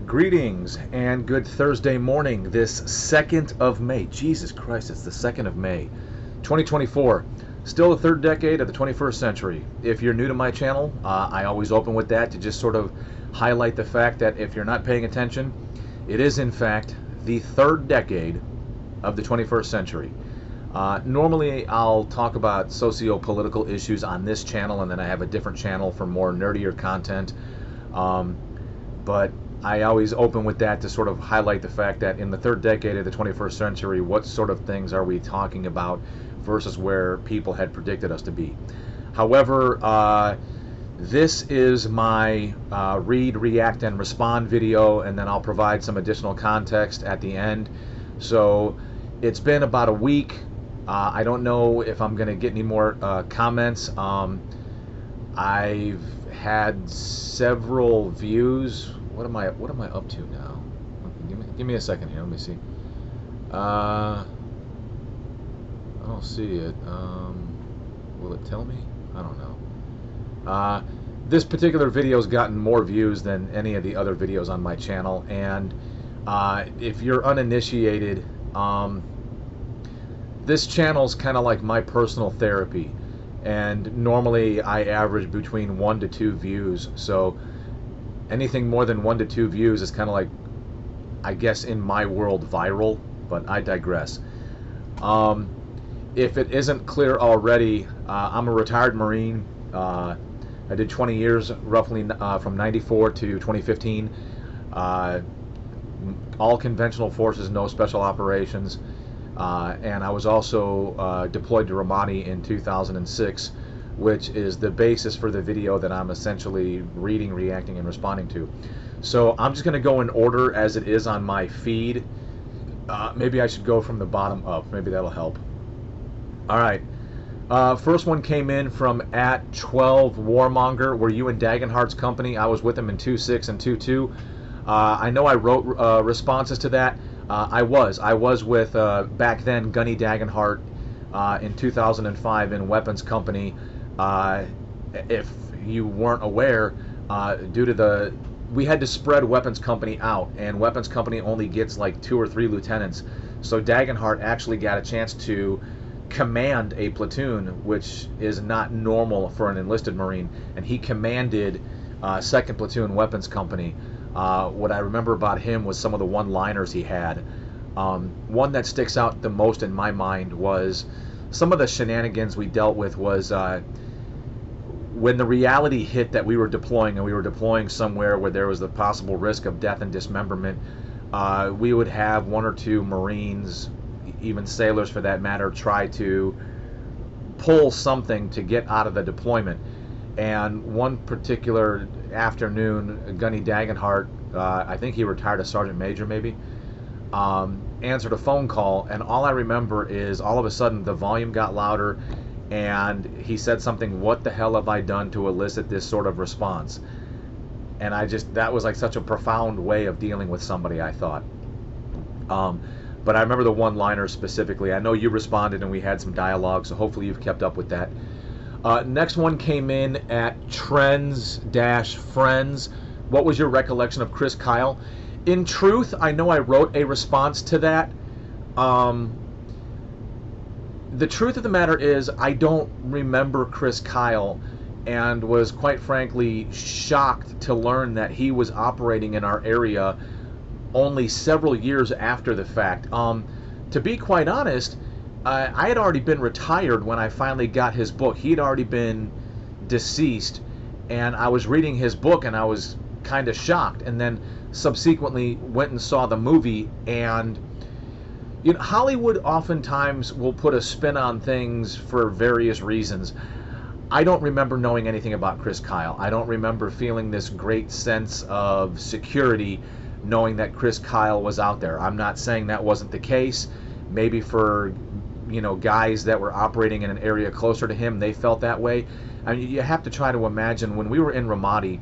Greetings and good Thursday morning, this 2nd of May. Jesus Christ, it's the 2nd of May, 2024. Still the third decade of the 21st century. If you're new to my channel, I always open with that to just sort of highlight the fact that if you're not paying attention, it is in fact the third decade of the 21st century. Normally I'll talk about socio-political issues on this channel, and then I have a different channel for more nerdier content. But I always open with that to sort of highlight the fact that in the third decade of the 21st century, what sort of things are we talking about versus where people had predicted us to be. However, this is my read, react, and respond video, and then I'll provide some additional context at the end. So it's been about a week. I don't know if I'm going to get any more comments. I've had several views. What am I up to now? Give me a second here. Let me see. I don't see it. Will it tell me? I don't know. This particular video's gotten more views than any of the other videos on my channel, and if you're uninitiated, this channel's kind of like my personal therapy, and normally I average between 1 to 2 views, so anything more than 1 to 2 views is kind of like, I guess in my world, viral, but I digress. If it isn't clear already, I'm a retired Marine. I did 20 years roughly from 94 to 2015. All conventional forces, no special operations. And I was also deployed to Ramadi in 2006, which is the basis for the video that I'm essentially reading, reacting, and responding to. So I'm just going to go in order as it is on my feed. Maybe I should go from the bottom up. Maybe that'll help. All right. First one came in from @12warmonger. Were you in Dagenhart's company? I was with him in 2.6 and 2.2. I know I wrote responses to that. I was with, back then, Gunny Dagenhart in 2005 in Weapons Company. If you weren't aware, we had to spread Weapons Company out, and Weapons Company only gets like 2 or 3 lieutenants. So Dagenhart actually got a chance to command a platoon, which is not normal for an enlisted Marine, and he commanded 2nd Platoon Weapons Company. What I remember about him was some of the one-liners he had. One that sticks out the most in my mind was some of the shenanigans we dealt with was when the reality hit that we were deploying, and we were deploying somewhere where there was the possible risk of death and dismemberment. We would have 1 or 2 Marines, even sailors for that matter, try to pull something to get out of the deployment. And one particular afternoon, Gunny Dagenhart, I think he retired as Sergeant Major maybe, answered a phone call, and all I remember is all of a sudden the volume got louder, and he said something, "What the hell have I done to elicit this sort of response?" And that was like such a profound way of dealing with somebody, I thought. But I remember the one-liner specifically. I know you responded and we had some dialogue, so hopefully you've kept up with that. Next one came in @Trends-Friends. What was your recollection of Chris Kyle? In truth, I know I wrote a response to that. The truth of the matter is I don't remember Chris Kyle, and was quite frankly shocked to learn that he was operating in our area only several years after the fact. To be quite honest, I had already been retired when I finally got his book. He had already been deceased, and I was reading his book and I was kind of shocked, and then subsequently went and saw the movie. And you know, Hollywood oftentimes will put a spin on things for various reasons. I don't remember knowing anything about Chris Kyle. I don't remember feeling this great sense of security knowing that Chris Kyle was out there. I'm not saying that wasn't the case. Maybe for, you know, guys that were operating in an area closer to him, they felt that way. I mean, you have to try to imagine when we were in Ramadi,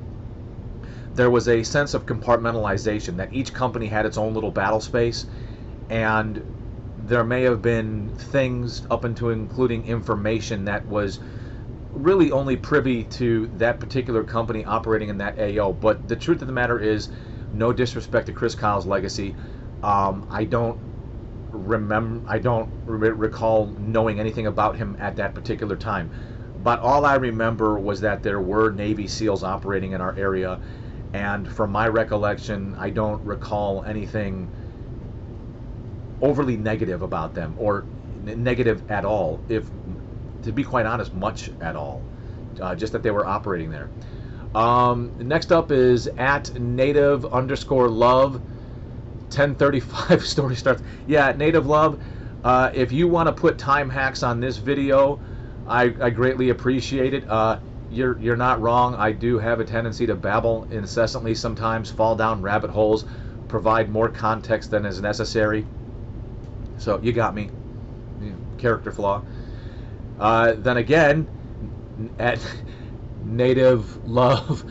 there was a sense of compartmentalization, that each company had its own little battle space, and there may have been things up into including information that was really only privy to that particular company operating in that AO. But the truth of the matter is, No disrespect to Chris Kyle's legacy. I don't recall knowing anything about him at that particular time. But all I remember was that there were Navy SEALs operating in our area, and from my recollection, I don't recall anything overly negative about them, or negative at all, if, to be quite honest, much at all. Just that they were operating there. Next up is at native_love 1035 story starts. Yeah, Native Love, if you want to put time hacks on this video, I greatly appreciate it. You're not wrong. I do have a tendency to babble incessantly sometimes, fall down rabbit holes, provide more context than is necessary. So you got me. Character flaw. Then again, at Native Love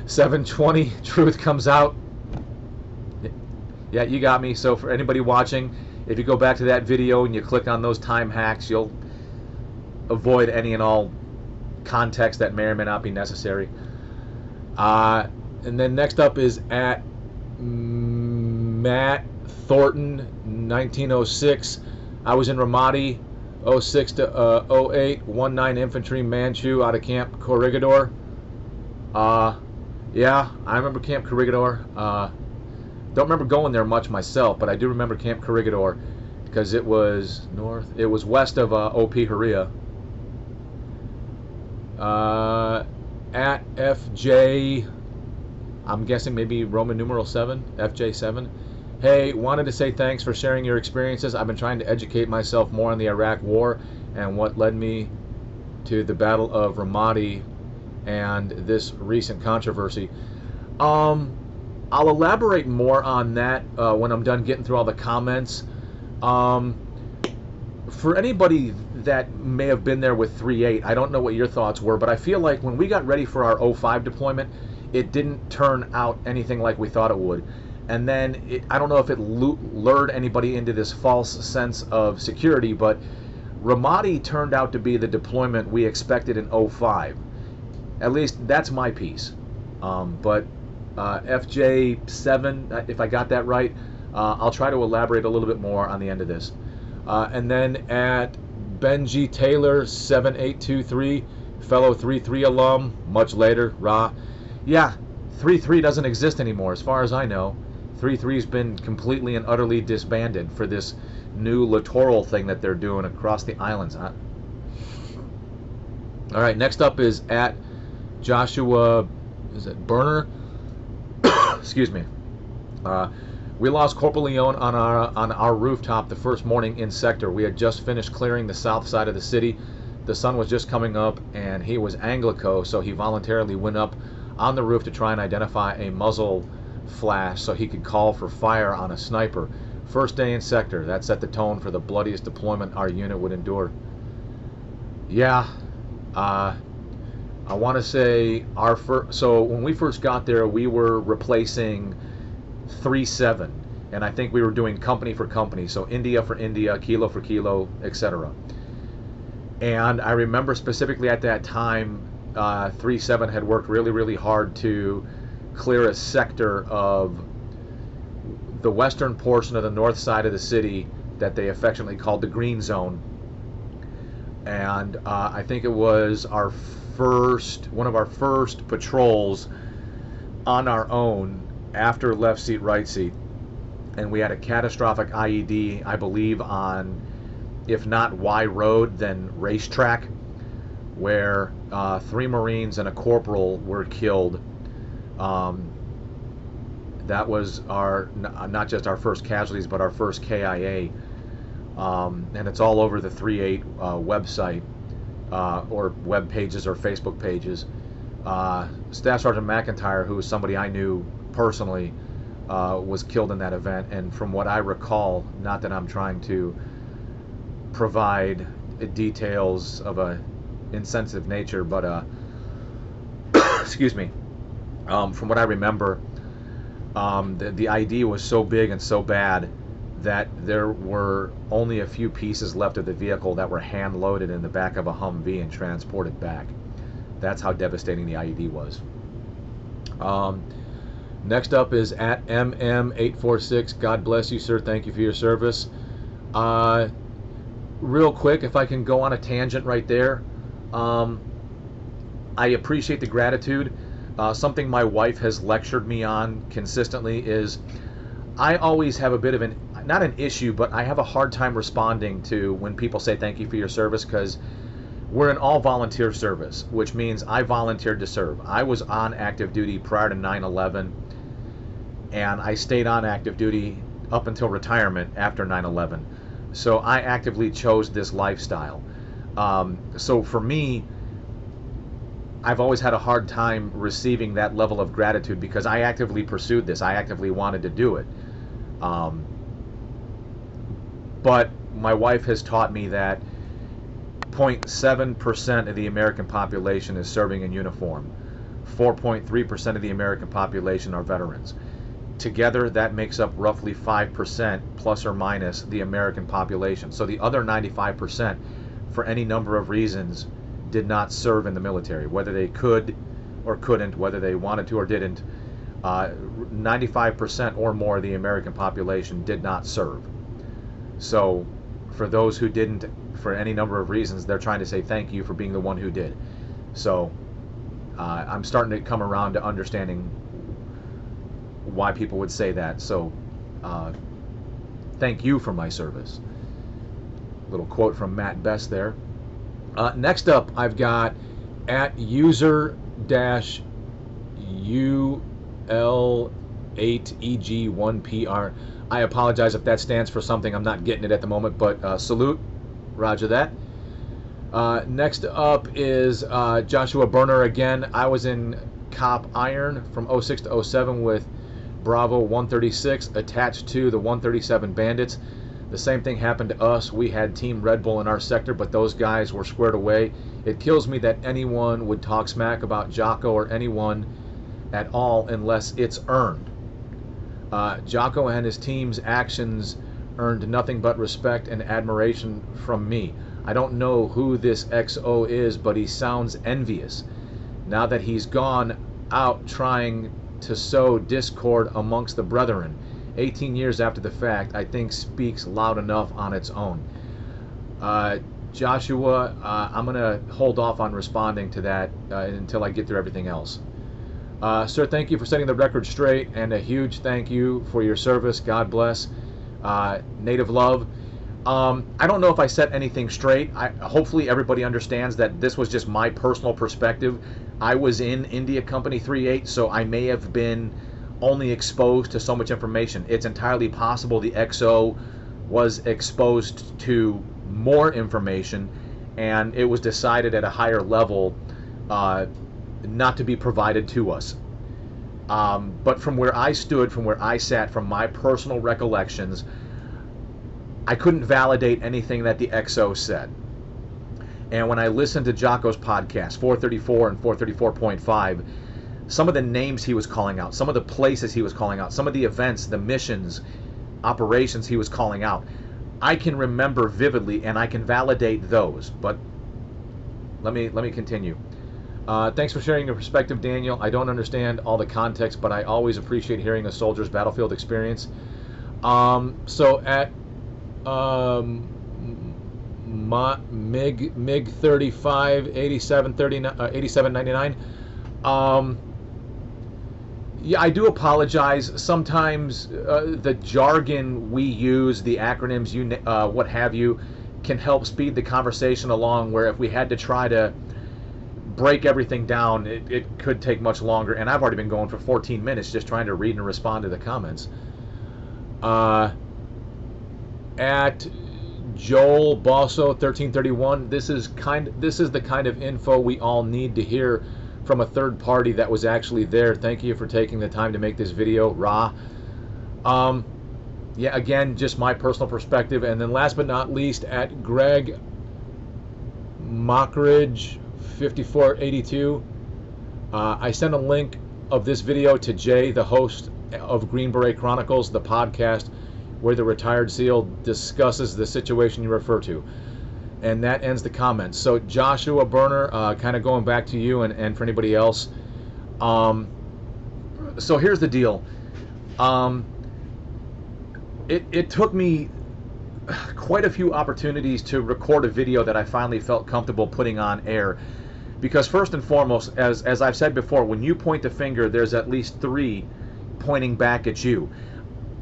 720, truth comes out. Yeah, you got me. So for anybody watching, if you go back to that video and you click on those time hacks, you'll avoid any and all context that may or may not be necessary. And then next up is at Matt Thornton 1906. I was in Ramadi 06 to 08, 19 Infantry Manchu out of Camp Corregidor. Yeah, I remember Camp Corregidor. Don't remember going there much myself, but I do remember Camp Corregidor because it was west of OP Haria. At FJ, I'm guessing maybe Roman numeral 7, FJ7. Hey, wanted to say thanks for sharing your experiences. I've been trying to educate myself more on the Iraq War and what led me to the Battle of Ramadi and this recent controversy. I'll elaborate more on that when I'm done getting through all the comments. For anybody that may have been there with 3.8, I don't know what your thoughts were, but I feel like when we got ready for our 05 deployment, it didn't turn out anything like we thought it would. And then, I don't know if it lured anybody into this false sense of security, but Ramadi turned out to be the deployment we expected in 05. At least, that's my piece. But FJ7, if I got that right, I'll try to elaborate a little bit more on the end of this. And then at Benji Taylor 7823, fellow 3.3 alum, much later, rah. Yeah, 3.3 doesn't exist anymore as far as I know. 3.3's been completely and utterly disbanded for this new littoral thing that they're doing across the islands. All right, next up is at Joshua, is it Burner? Excuse me. We lost Corporal Leone on our rooftop the first morning in sector. We had just finished clearing the south side of the city. The sun was just coming up, and he was Anglico, so he voluntarily went up on the roof to try and identify a muzzle flash so he could call for fire on a sniper. First day in sector. That set the tone for the bloodiest deployment our unit would endure. Yeah, I want to say so when we first got there, we were replacing 3-7, and I think we were doing company for company, so India for India, kilo for kilo, etc. And I remember specifically at that time, 3-7 had worked really, really hard to clear a sector of the western portion of the north side of the city that they affectionately called the Green Zone. And I think it was one of our first patrols on our own after left seat, right seat. And we had a catastrophic IED, I believe, on, if not Y Road, then Racetrack, where 3 Marines and a corporal were killed. That was not just our first casualties, but our first KIA. And it's all over the 3.8 website, or web pages or Facebook pages. Staff Sergeant McIntyre, who was somebody I knew personally, was killed in that event. And from what I recall, not that I'm trying to provide details of a insensitive nature, but excuse me, from what I remember, the ID was so big and so bad that there were only a few pieces left of the vehicle that were hand loaded in the back of a Humvee and transported back. That's how devastating the IED was. Next up is at MM846. God bless you, sir. Thank you for your service. Real quick, if I can go on a tangent right there, I appreciate the gratitude. Something my wife has lectured me on consistently is I always have a bit of not an issue, but I have a hard time responding to when people say thank you for your service, because we're an all-volunteer service, which means I volunteered to serve. I was on active duty prior to 9/11, and I stayed on active duty up until retirement after 9/11. So I actively chose this lifestyle. So for me, I've always had a hard time receiving that level of gratitude because I actively pursued this. I actively wanted to do it. But my wife has taught me that 0.7% of the American population is serving in uniform. 4.3% of the American population are veterans. Together, that makes up roughly 5% plus or minus the American population. So the other 95%, for any number of reasons, did not serve in the military, whether they could or couldn't, whether they wanted to or didn't. 95% or more of the American population did not serve. So for those who didn't, for any number of reasons, they're trying to say thank you for being the one who did. So I'm starting to come around to understanding why people would say that. So thank you for my service. Little quote from Matt Best there. Next up, I've got at user-ul8eg1pr. I apologize if that stands for something. I'm not getting it at the moment, but salute. Roger that. Next up is Joshua Berner again. I was in Cop Iron from 06 to 07 with Bravo 136 attached to the 137 Bandits. The same thing happened to us. We had Team Red Bull in our sector, but those guys were squared away. It kills me that anyone would talk smack about Jocko or anyone at all unless it's earned. Jocko and his team's actions earned nothing but respect and admiration from me. I don't know who this XO is, but he sounds envious. Now that he's gone out trying to sow discord amongst the brethren, 18 years after the fact, I think speaks loud enough on its own. Joshua, I'm going to hold off on responding to that until I get through everything else. Sir, thank you for setting the record straight, and a huge thank you for your service. God bless. Native love. I don't know if I set anything straight. Hopefully everybody understands that this was just my personal perspective. I was in India Company 3-8, so I may have been only exposed to so much information. It's entirely possible the XO was exposed to more information, and it was decided at a higher level not to be provided to us. But from where I stood, from where I sat, from my personal recollections, I couldn't validate anything that the XO said. And when I listened to Jocko's podcast, 434 and 434.5, some of the names he was calling out, some of the places he was calling out, some of the events, the missions, operations he was calling out, I can remember vividly, and I can validate those. But let me continue. Thanks for sharing your perspective, Daniel. I don't understand all the context, but I always appreciate hearing a soldier's battlefield experience. So at MiG 35 8799. Yeah, I do apologize. Sometimes the jargon we use, the acronyms, what have you, can help speed the conversation along, where if we had to try to break everything down, it could take much longer. And I've already been going for 14 minutes just trying to read and respond to the comments. At Joel Bosso 1331, this is the kind of info we all need to hear from a third party that was actually there. Thank you for taking the time to make this video, Ra. Yeah, again, just my personal perspective. And then last but not least, at Greg Mockridge 5482, I sent a link of this video to Jay, the host of Green Beret Chronicles, the podcast where the retired SEAL discusses the situation you refer to. And that ends the comments. So Joshua Berner, kind of going back to you and for anybody else, So here's the deal. It took me quite a few opportunities to record a video that I finally felt comfortable putting on air. Because first and foremost, as I've said before, when you point the finger, there's at least 3 pointing back at you.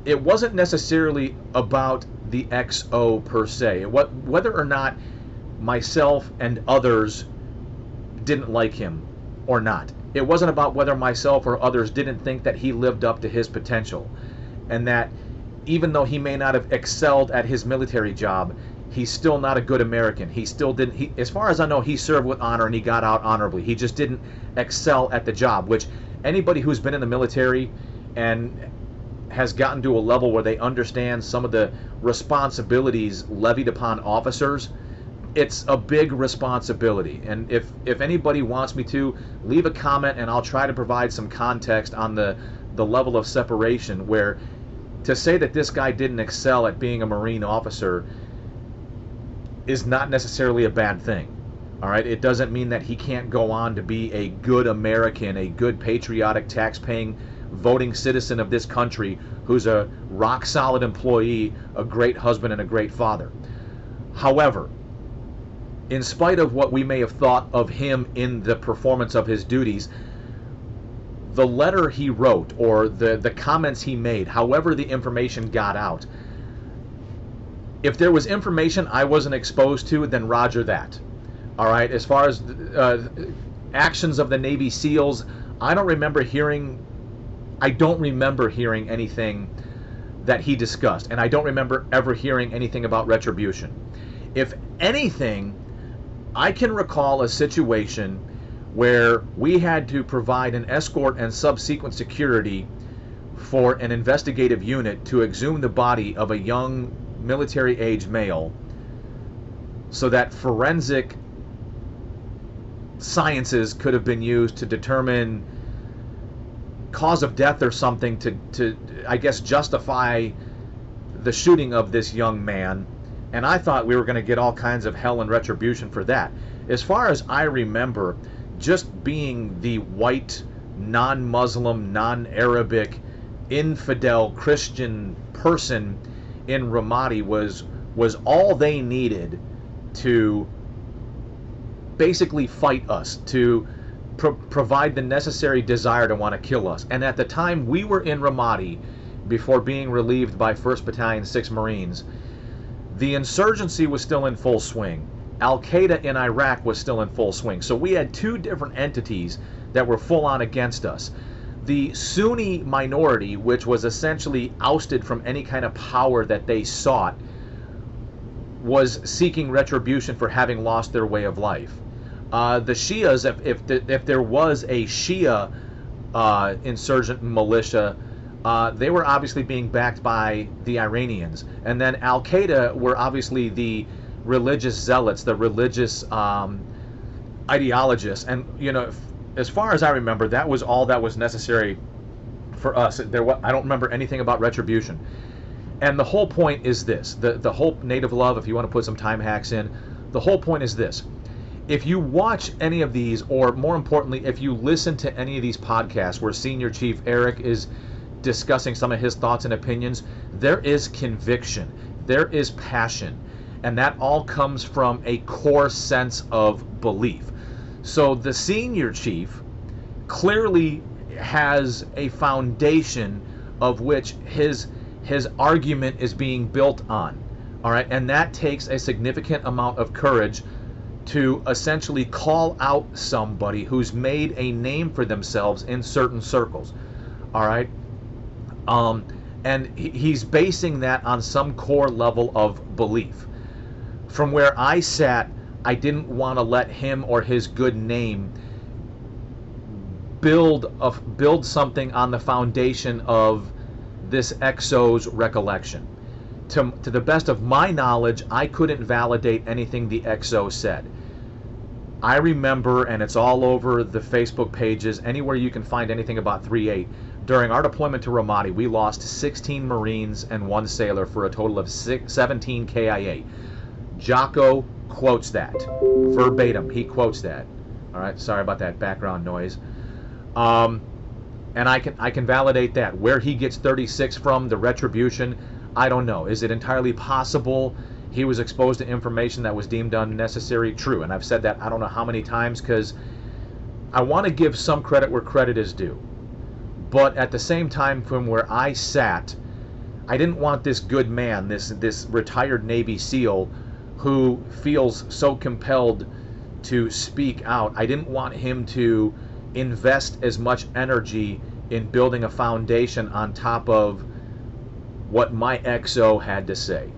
It wasn't necessarily about the XO per se. Whether or not myself and others didn't like him or not. It wasn't about whether myself or others didn't think that he lived up to his potential, and that even though he may not have excelled at his military job, he's still not a good American. He still didn't, as far as I know, he served with honor and he got out honorably. He just didn't excel at the job, which anybody who's been in the military and has gotten to a level where they understand some of the responsibilities levied upon officers, it's a big responsibility. And if anybody wants me to, leave a comment and I'll try to provide some context on the level of separation, where to say that this guy didn't excel at being a Marine officer is not necessarily a bad thing. All right, it doesn't mean that he can't go on to be a good American, a good patriotic, tax-paying, voting citizen of this country who's a rock-solid employee, a great husband, and a great father. However, in spite of what we may have thought of him in the performance of his duties, the letter he wrote or the comments he made, however the information got out, if there was information I wasn't exposed to, then roger that. All right, as far as actions of the Navy SEALs, I don't remember hearing anything that he discussed, and I don't remember ever hearing anything about retribution. If anything, I can recall a situation where we had to provide an escort and subsequent security for an investigative unit to exhume the body of a young military-age male so that forensic sciences could have been used to determine cause of death or something to I guess justify the shooting of this young man. And I thought we were going to get all kinds of hell and retribution for that. As far as I remember, just being the white, non-Muslim, non-Arabic, infidel Christian person in Ramadi was all they needed to basically fight us, to provide the necessary desire to want to kill us. And at the time we were in Ramadi, before being relieved by 1st Battalion 6 Marines, the insurgency was still in full swing. Al-Qaeda in Iraq was still in full swing. So we had 2 different entities that were full on against us. The Sunni minority, which was essentially ousted from any kind of power that they sought, was seeking retribution for having lost their way of life. The Shias, if there was a Shia insurgent militia, they were obviously being backed by the Iranians. And then Al-Qaeda were obviously the religious zealots, the religious ideologists. And, you know, as far as I remember, that was all that was necessary for us. I don't remember anything about retribution. And the whole point is this. The whole native love, if you want to put some time hacks in, the whole point is this. If you watch any of these, or more importantly, if you listen to any of these podcasts where Senior Chief Eric is discussing some of his thoughts and opinions, there is conviction, there is passion, and that all comes from a core sense of belief. So the Senior Chief clearly has a foundation of which his argument is being built on. All right, and that takes a significant amount of courage to essentially call out somebody who's made a name for themselves in certain circles. All right, and he's basing that on some core level of belief. From where I sat, I didn't want to let him or his good name build something on the foundation of this XO's recollection. To the best of my knowledge, I couldn't validate anything the XO said. I remember, and it's all over the Facebook pages, anywhere you can find anything about 3-8, during our deployment to Ramadi, we lost 16 Marines and 1 sailor for a total of 17 KIA. Jocko quotes that. Verbatim, he quotes that. All right, sorry about that background noise. And I can validate that. Where he gets 36 from, the retribution, I don't know. Is it entirely possible he was exposed to information that was deemed unnecessary? True. And I've said that I don't know how many times, because I want to give some credit where credit is due. But at the same time, from where I sat, I didn't want this good man, this retired Navy SEAL who feels so compelled to speak out, I didn't want him to invest as much energy in building a foundation on top of what my XO had to say.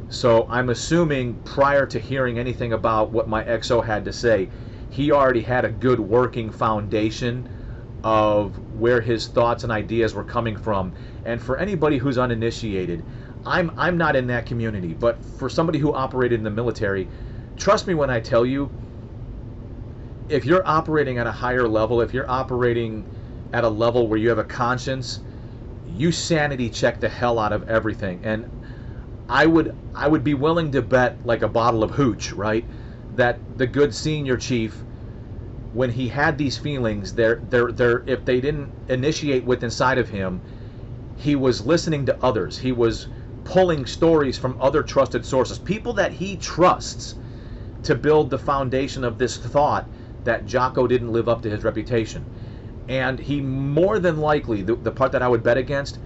So I'm assuming prior to hearing anything about what my XO had to say, he already had a good working foundation of where his thoughts and ideas were coming from. And for anybody who's uninitiated, I'm not in that community, but for somebody who operated in the military, trust me when I tell you, if you're operating at a higher level, if you're operating at a level where you have a conscience, you sanity check the hell out of everything. And I would be willing to bet like a bottle of hooch, right, that the good senior chief, when he had these feelings, if they didn't initiate with inside of him, he was listening to others. He was pulling stories from other trusted sources, people that he trusts, to build the foundation of this thought that Jocko didn't live up to his reputation. And he more than likely, the part that I would bet against,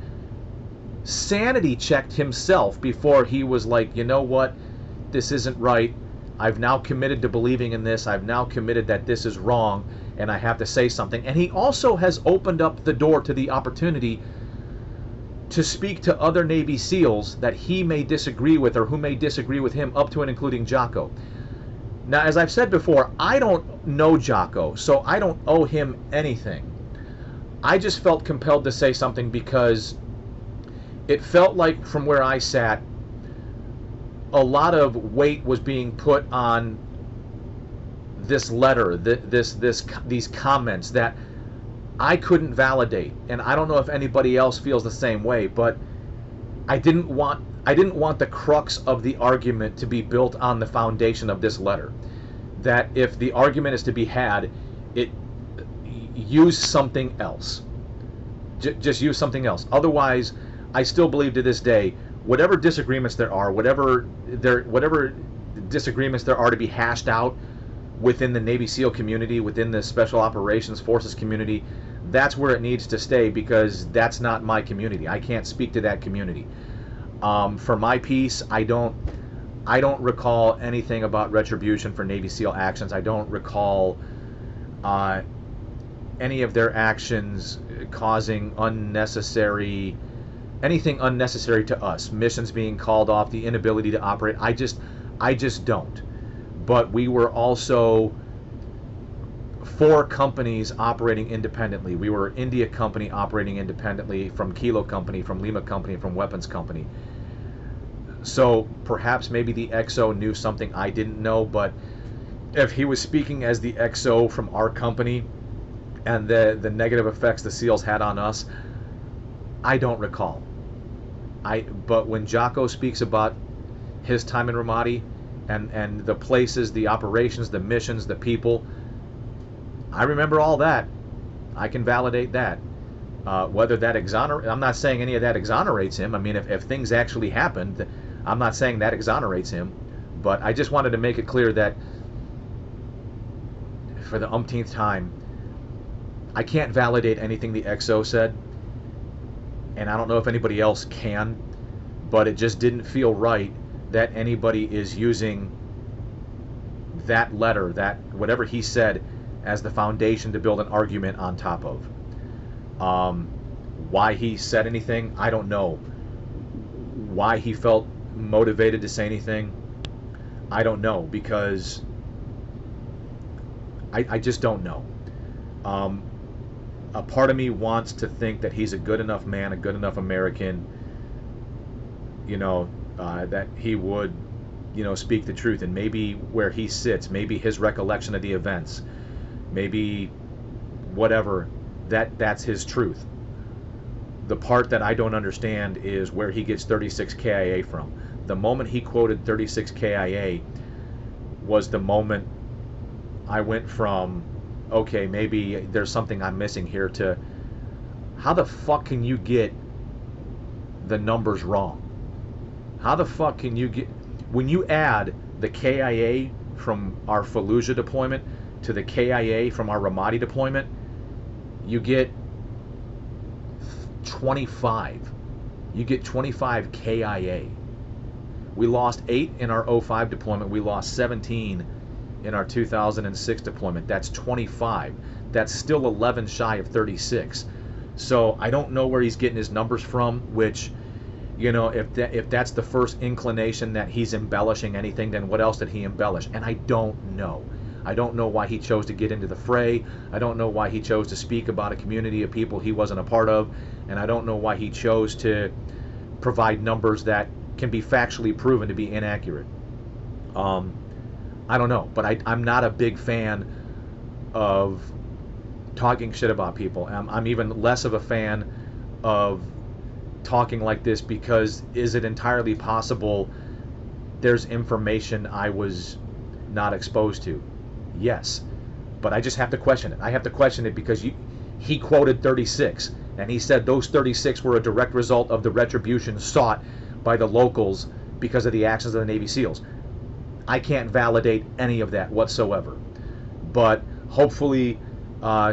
sanity checked himself before he was like, you know what, this isn't right. I've now committed to believing in this. I've now committed that this is wrong, and I have to say something. And he also has opened up the door to the opportunity to speak to other Navy SEALs that he may disagree with, or who may disagree with him, up to and including Jocko. Now, as I've said before, I don't know Jocko, so I don't owe him anything. I just felt compelled to say something because it felt like, from where I sat, a lot of weight was being put on this letter, these comments that I couldn't validate. And I don't know if anybody else feels the same way, but I didn't want the crux of the argument to be built on the foundation of this letter. That if the argument is to be had, use something else. Just use something else. Otherwise, I still believe to this day, whatever disagreements there are, whatever disagreements there are to be hashed out within the Navy SEAL community, within the Special Operations Forces community, that's where it needs to stay, because that's not my community. I can't speak to that community. For my piece, I don't recall anything about retribution for Navy SEAL actions. I don't recall any of their actions causing anything unnecessary to us. Missions being called off, the inability to operate. I just don't. But we were also 4 companies operating independently. We were India Company operating independently from Kilo Company, from Lima Company, from Weapons Company. So perhaps maybe the XO knew something I didn't know, but if he was speaking as the XO from our company and the negative effects the SEALs had on us, I don't recall. But when Jocko speaks about his time in Ramadi and the places, the operations, the missions, the people, I remember all that. I can validate that. Whether that I'm not saying any of that exonerates him. I mean, if things actually happened, I'm not saying that exonerates him. But I just wanted to make it clear that, for the umpteenth time, I can't validate anything the XO said. And I don't know if anybody else can, but it just didn't feel right that anybody is using that letter, that whatever he said, as the foundation to build an argument on top of. Why he said anything, I don't know. Why he felt motivated to say anything, I don't know, because I just don't know. A part of me wants to think that he's a good enough man, a good enough American, that he would, speak the truth. And maybe where he sits, maybe his recollection of the events, maybe whatever, that's his truth. The part that I don't understand is where he gets 36 KIA from. The moment he quoted 36 KIA was the moment I went from, okay, maybe there's something I'm missing here, to how the fuck can you get the numbers wrong? How the fuck can you get, when you add the KIA from our Fallujah deployment to the KIA from our Ramadi deployment, you get 25. You get 25 KIA. We lost 8 in our 05 deployment. We lost 17 in our 2006 deployment. That's 25. That's still 11 shy of 36. So I don't know where he's getting his numbers from, which, you know, if that's the first inclination that he's embellishing anything, then what else did he embellish? And I don't know. I don't know why he chose to get into the fray. I don't know why he chose to speak about a community of people he wasn't a part of. And I don't know why he chose to provide numbers that can be factually proven to be inaccurate. I don't know, but I'm not a big fan of talking shit about people. I'm even less of a fan of talking like this, because is it entirely possible there's information I was not exposed to? Yes, but I just have to question it. I have to question it because he quoted 36, and he said those 36 were a direct result of the retribution sought by the locals because of the actions of the Navy SEALs. I can't validate any of that whatsoever, but hopefully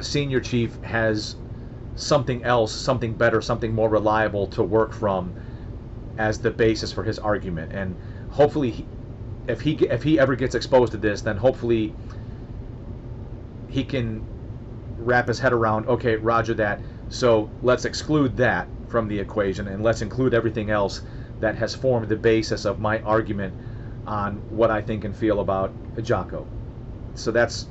Senior Chief has something else, something better, something more reliable to work from as the basis for his argument. And hopefully if he ever gets exposed to this, then hopefully he can wrap his head around, okay, roger that, so let's exclude that from the equation and let's include everything else that has formed the basis of my argument on what I think and feel about Jocko. So that's,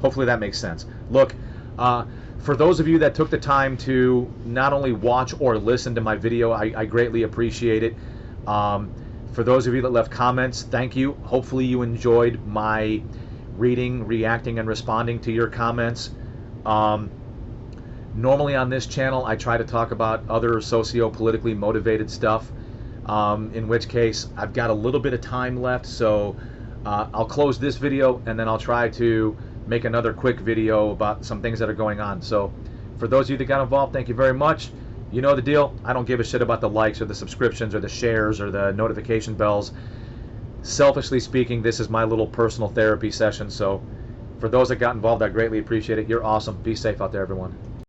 hopefully that makes sense. Look, for those of you that took the time to not only watch or listen to my video, I greatly appreciate it. For those of you that left comments, thank you. Hopefully you enjoyed my reading, reacting, and responding to your comments. Normally on this channel, I try to talk about other socio-politically motivated stuff, in which case I've got a little bit of time left, so I'll close this video and then I'll try to make another quick video about some things that are going on. So for those of you that got involved, thank you very much. You know the deal. I don't give a shit about the likes or the subscriptions or the shares or the notification bells. Selfishly speaking, this is my little personal therapy session. So for those that got involved, I greatly appreciate it. You're awesome. Be safe out there, everyone.